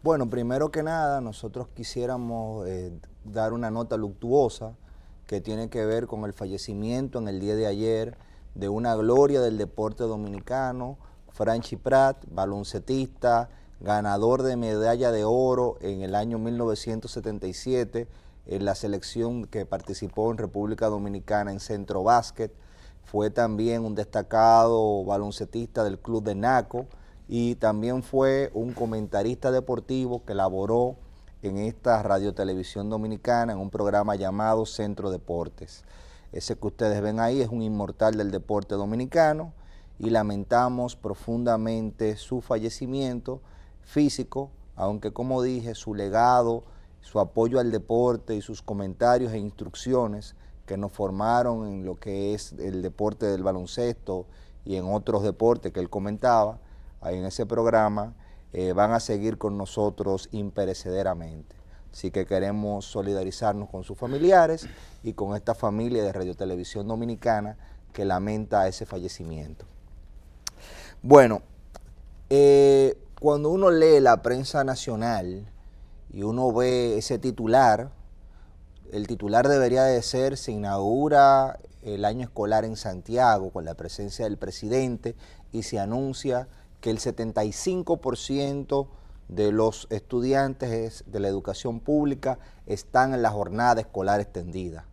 Bueno, primero que nada, nosotros quisiéramos dar una nota luctuosa que tiene que ver con el fallecimiento en el día de ayer de una gloria del deporte dominicano, Franchi Prat, baloncetista, ganador de medalla de oro en el año 1977 en la selección que participó en República Dominicana en Centro Básquet. Fue también un destacado baloncetista del club de Naco y también fue un comentarista deportivo que laboró en esta radiotelevisión dominicana en un programa llamado Centro Deportes. Ese que ustedes ven ahí es un inmortal del deporte dominicano y lamentamos profundamente su fallecimiento físico, aunque como dije, su legado, su apoyo al deporte y sus comentarios e instrucciones que nos formaron en lo que es el deporte del baloncesto y en otros deportes que él comentaba ahí en ese programa, van a seguir con nosotros imperecederamente. Así que queremos solidarizarnos con sus familiares y con esta familia de Radiotelevisión Dominicana que lamenta ese fallecimiento. Bueno, cuando uno lee la prensa nacional y uno ve ese titular, el titular debería de ser: se inaugura el año escolar en Santiago con la presencia del presidente y se anuncia que el 75% de los estudiantes de la educación pública están en la jornada escolar extendida.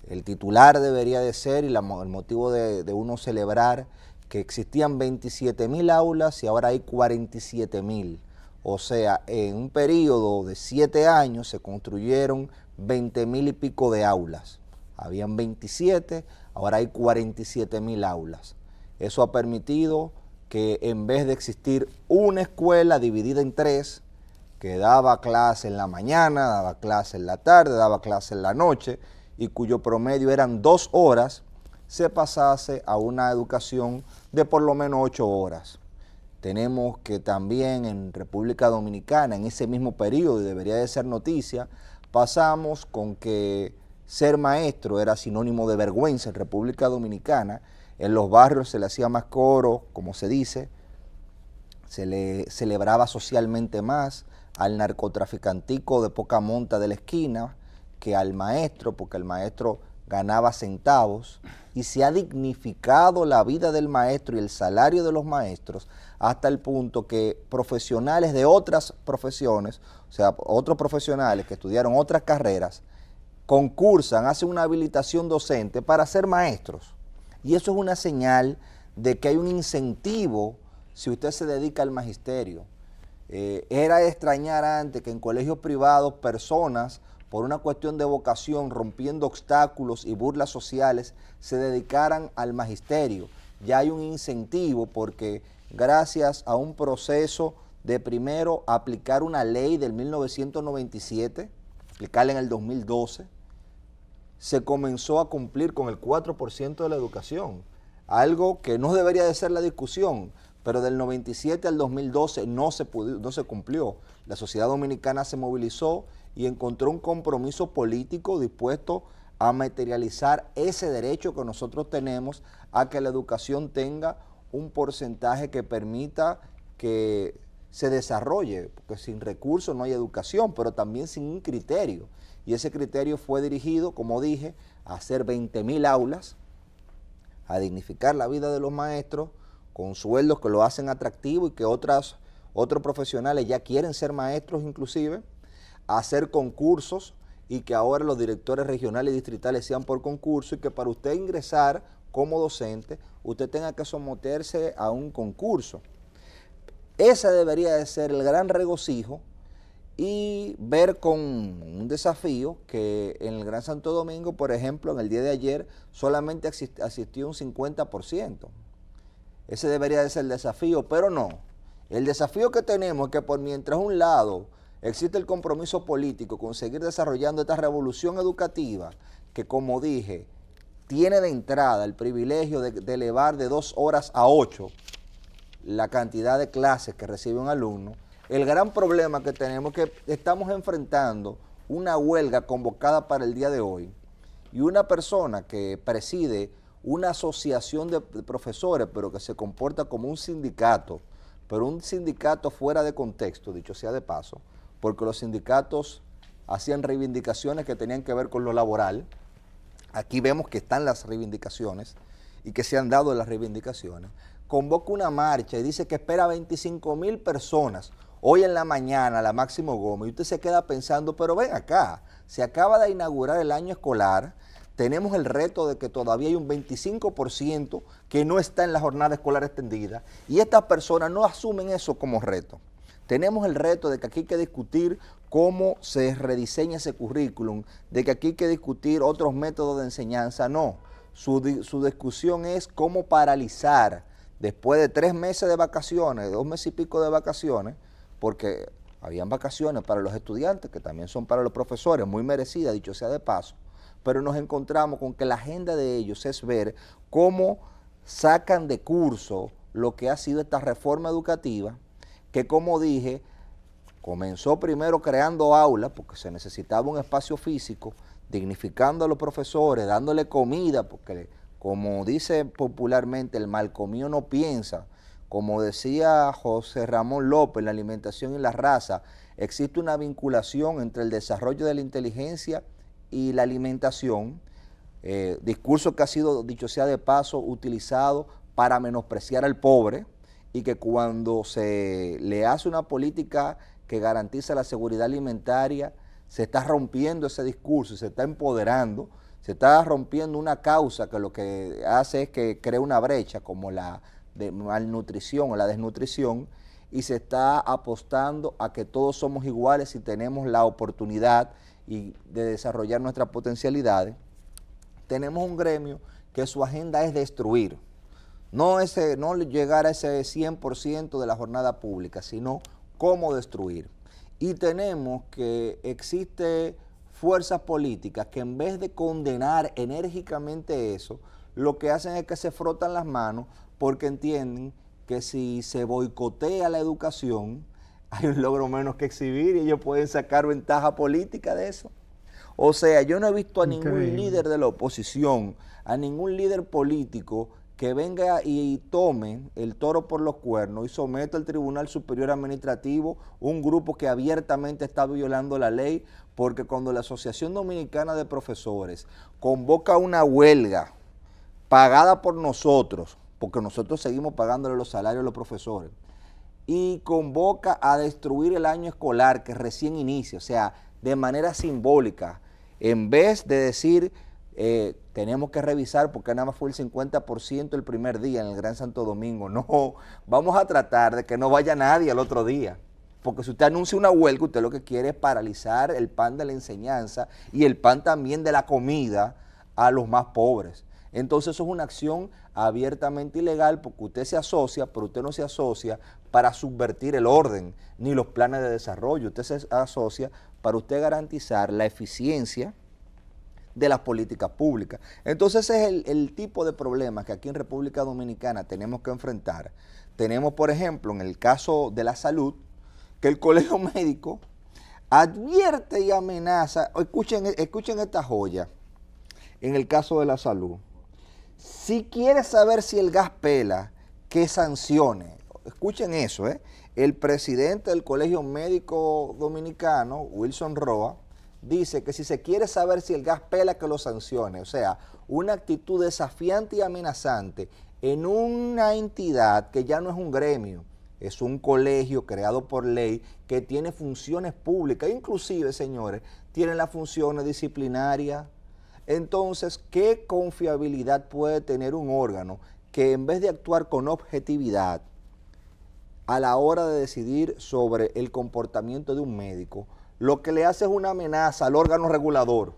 El titular debería de ser, y el motivo de uno celebrar, que existían 27.000 aulas y ahora hay 47.000. O sea, en un periodo de 7 años se construyeron 20.000 y pico de aulas. Habían 27, ahora hay 47.000 aulas. Eso ha permitido que en vez de existir una escuela dividida en 3, que daba clase en la mañana, daba clase en la tarde, daba clase en la noche, y cuyo promedio eran 2 horas, se pasase a una educación de por lo menos 8 horas. Tenemos que también en República Dominicana, en ese mismo periodo, y debería de ser noticia, pasamos con que ser maestro era sinónimo de vergüenza en República Dominicana. En los barrios se le hacía más coro, como se dice, se le celebraba socialmente más al narcotraficantico de poca monta de la esquina que al maestro, porque el maestro ganaba centavos, y se ha dignificado la vida del maestro y el salario de los maestros hasta el punto que profesionales de otras profesiones, o sea, otros profesionales que estudiaron otras carreras, concursan, hacen una habilitación docente para ser maestros. Y eso es una señal de que hay un incentivo si usted se dedica al magisterio. Era de extrañar antes que en colegios privados personas, por una cuestión de vocación, rompiendo obstáculos y burlas sociales, se dedicaran al magisterio. Ya hay un incentivo porque gracias a un proceso de primero aplicar una ley del 1997, aplicarla en el 2012, se comenzó a cumplir con el 4% de la educación, algo que no debería de ser la discusión, pero del 97 al 2012 no se cumplió. La sociedad dominicana se movilizó y encontró un compromiso político dispuesto a materializar ese derecho que nosotros tenemos a que la educación tenga un porcentaje que permita que se desarrolle, porque sin recursos no hay educación, pero también sin un criterio. Y ese criterio fue dirigido, como dije, a hacer 20.000 aulas, a dignificar la vida de los maestros con sueldos que lo hacen atractivo y que otros profesionales ya quieren ser maestros inclusive, a hacer concursos y que ahora los directores regionales y distritales sean por concurso y que para usted ingresar como docente, usted tenga que someterse a un concurso. Ese debería de ser el gran regocijo y ver con un desafío que en el Gran Santo Domingo, por ejemplo, en el día de ayer solamente asistió un 50%. Ese debería de ser el desafío, pero no. El desafío que tenemos es que por mientras un lado existe el compromiso político con seguir desarrollando esta revolución educativa que, como dije, tiene de entrada el privilegio de elevar de 2 horas a 8 la cantidad de clases que recibe un alumno. El gran problema que tenemos es que estamos enfrentando una huelga convocada para el día de hoy y una persona que preside una asociación de profesores, pero que se comporta como un sindicato, pero un sindicato fuera de contexto, dicho sea de paso, porque los sindicatos hacían reivindicaciones que tenían que ver con lo laboral. Aquí vemos que están las reivindicaciones y que se han dado las reivindicaciones. Convoca una marcha y dice que espera 25,000 personas hoy en la mañana, la Máximo Gómez, y usted se queda pensando, pero ven acá, se acaba de inaugurar el año escolar, tenemos el reto de que todavía hay un 25% que no está en la jornada escolar extendida, y estas personas no asumen eso como reto. Tenemos el reto de que aquí hay que discutir cómo se rediseña ese currículum, de que aquí hay que discutir otros métodos de enseñanza. No, su discusión es cómo paralizar después de 3 meses de vacaciones, 2 meses y pico de vacaciones, porque habían vacaciones para los estudiantes, que también son para los profesores, muy merecidas, dicho sea de paso, pero nos encontramos con que la agenda de ellos es ver cómo sacan de curso lo que ha sido esta reforma educativa, que como dije, comenzó primero creando aulas, porque se necesitaba un espacio físico, dignificando a los profesores, dándole comida, porque como dice popularmente, el mal comido no piensa. Como decía José Ramón López, la alimentación y la raza, existe una vinculación entre el desarrollo de la inteligencia y la alimentación, discurso que ha sido, dicho sea de paso, utilizado para menospreciar al pobre, y que cuando se le hace una política que garantiza la seguridad alimentaria, se está rompiendo ese discurso, se está empoderando, se está rompiendo una causa que lo que hace es que crea una brecha como la de malnutrición o la desnutrición, y se está apostando a que todos somos iguales y tenemos la oportunidad de desarrollar nuestras potencialidades. Tenemos un gremio que su agenda es destruir, no llegar a ese 100% de la jornada pública, sino cómo destruir. Y tenemos que existe fuerzas políticas que en vez de condenar enérgicamente eso, lo que hacen es que se frotan las manos porque entienden que si se boicotea la educación, hay un logro menos que exhibir y ellos pueden sacar ventaja política de eso. O sea, yo no he visto a ningún líder de la oposición, a ningún líder político que venga y tome el toro por los cuernos y someta al Tribunal Superior Administrativo un grupo que abiertamente está violando la ley, porque cuando la Asociación Dominicana de Profesores convoca una huelga pagada por nosotros, porque nosotros seguimos pagándole los salarios a los profesores, y convoca a destruir el año escolar que recién inicia, o sea, de manera simbólica, en vez de decir tenemos que revisar porque nada más fue el 50% el primer día en el Gran Santo Domingo. No, vamos a tratar de que no vaya nadie al otro día, porque si usted anuncia una huelga, usted lo que quiere es paralizar el pan de la enseñanza y el pan también de la comida a los más pobres. Entonces eso es una acción abiertamente ilegal, porque usted se asocia, pero usted no se asocia para subvertir el orden ni los planes de desarrollo. Usted se asocia para usted garantizar la eficiencia de las políticas públicas. Entonces ese es el tipo de problemas que aquí en República Dominicana tenemos que enfrentar. Tenemos, por ejemplo, en el caso de la salud, que el Colegio Médico advierte y amenaza. Escuchen esta joya en el caso de la salud. Si quiere saber si el gas pela, que sancione. Escuchen eso, el presidente del Colegio Médico Dominicano, Wilson Roa, dice que si se quiere saber si el gas pela, que lo sancione. O sea, una actitud desafiante y amenazante en una entidad que ya no es un gremio, es un colegio creado por ley que tiene funciones públicas, inclusive, señores, tiene las funciones disciplinarias. Entonces, ¿qué confiabilidad puede tener un órgano que en vez de actuar con objetividad a la hora de decidir sobre el comportamiento de un médico, lo que le hace es una amenaza al órgano regulador?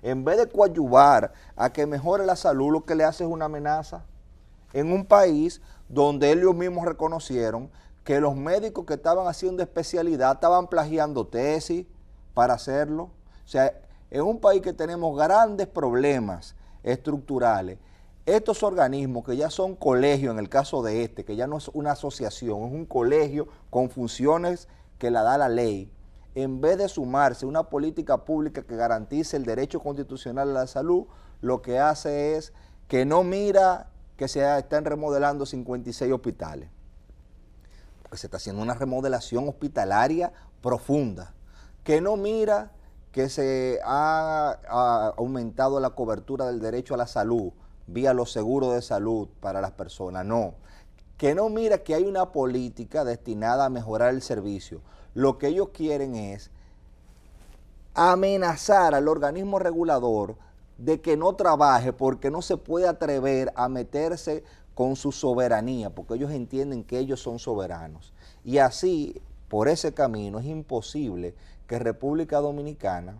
En vez de coadyuvar a que mejore la salud, lo que le hace es una amenaza. En un país donde ellos mismos reconocieron que los médicos que estaban haciendo especialidad estaban plagiando tesis para hacerlo. O sea, en un país que tenemos grandes problemas estructurales, estos organismos que ya son colegios, en el caso de este, que ya no es una asociación, es un colegio con funciones que la da la ley, en vez de sumarse a una política pública que garantice el derecho constitucional a la salud, lo que hace es que no mira que se están remodelando 56 hospitales. porque se está haciendo una remodelación hospitalaria profunda, que no mira que se ha aumentado la cobertura del derecho a la salud vía los seguros de salud para las personas, no, que no mira que hay una política destinada a mejorar el servicio. Lo que ellos quieren es amenazar al organismo regulador de que no trabaje porque no se puede atrever a meterse con su soberanía, porque ellos entienden que ellos son soberanos. Y así, por ese camino, es imposible que República Dominicana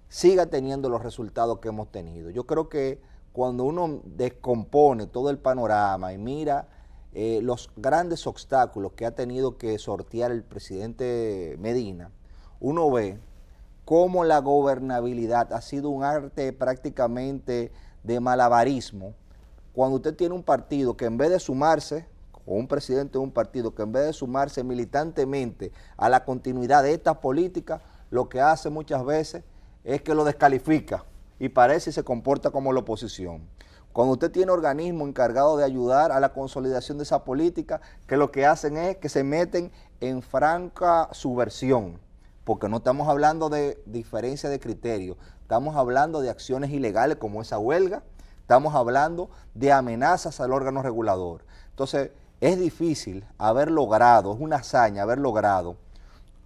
siga teniendo los resultados que hemos tenido. Yo creo que cuando uno descompone todo el panorama y mira los grandes obstáculos que ha tenido que sortear el presidente Medina, uno ve cómo la gobernabilidad ha sido un arte prácticamente de malabarismo. Cuando usted tiene un partido que en vez de sumarse, o un presidente de un partido que en vez de sumarse militantemente a la continuidad de esta política, lo que hace muchas veces es que lo descalifica y parece y se comporta como la oposición. Cuando usted tiene organismos encargados de ayudar a la consolidación de esa política, que lo que hacen es que se meten en franca subversión, porque no estamos hablando de diferencia de criterio, estamos hablando de acciones ilegales como esa huelga, estamos hablando de amenazas al órgano regulador. Entonces, es difícil haber logrado, es una hazaña haber logrado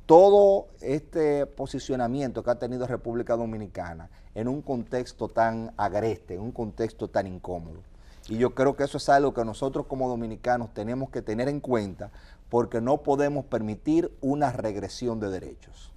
todo este posicionamiento que ha tenido República Dominicana en un contexto tan agreste, en un contexto tan incómodo. Y yo creo que eso es algo que nosotros como dominicanos tenemos que tener en cuenta porque no podemos permitir una regresión de derechos.